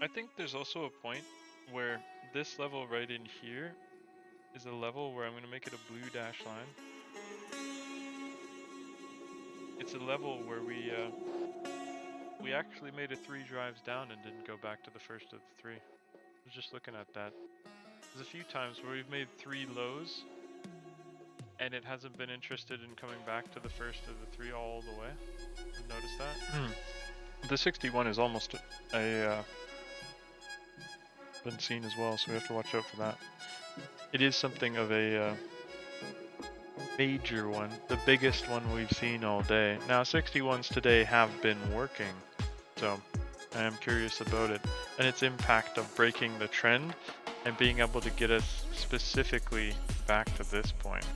I think there's also a point where this level right in here is a level where I'm going to make it a blue dash line. It's a level where we actually made it 3 drives down and didn't go back to the first of the 3. I was just looking at that. There's a few times where we've made 3 lows and it hasn't been interested in coming back to the first of the 3 all the way. I've noticed that. The 61 is almost been seen as well, so we have to watch out for that. It is something of a major one, the biggest one we've seen all day. Now 61s today have been working, so I am curious about it and its impact of breaking the trend and being able to get us specifically back to this point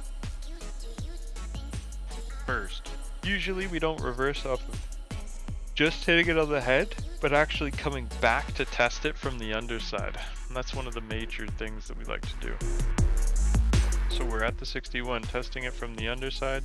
first. Usually we don't reverse off of just hitting it on the head, but actually coming back to test it from the underside. And that's one of the major things that we like to do. So we're at the 61, testing it from the underside.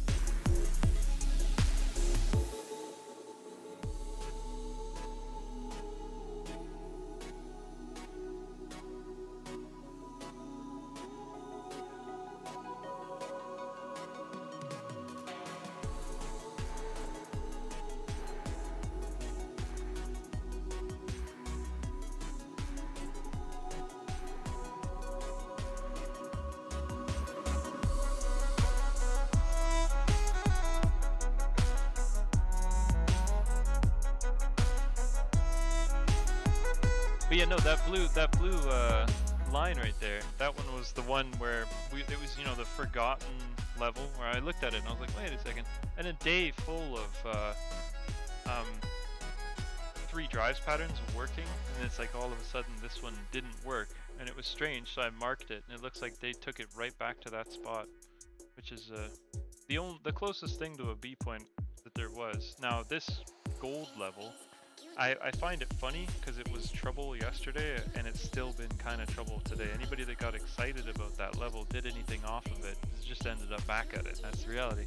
But yeah, no, that blue line right there, that one was the one where it was, you know, the forgotten level where I looked at it and I was like, wait a second. And a day full of 3 drives patterns working, and it's like all of a sudden this one didn't work, and it was strange, so I marked it, and it looks like they took it right back to that spot, which is the closest thing to a B point that there was. Now this gold level, I find it funny because it was trouble yesterday and it's still been kind of trouble today. Anybody that got excited about that level did anything off of it, just ended up back at it. That's the reality.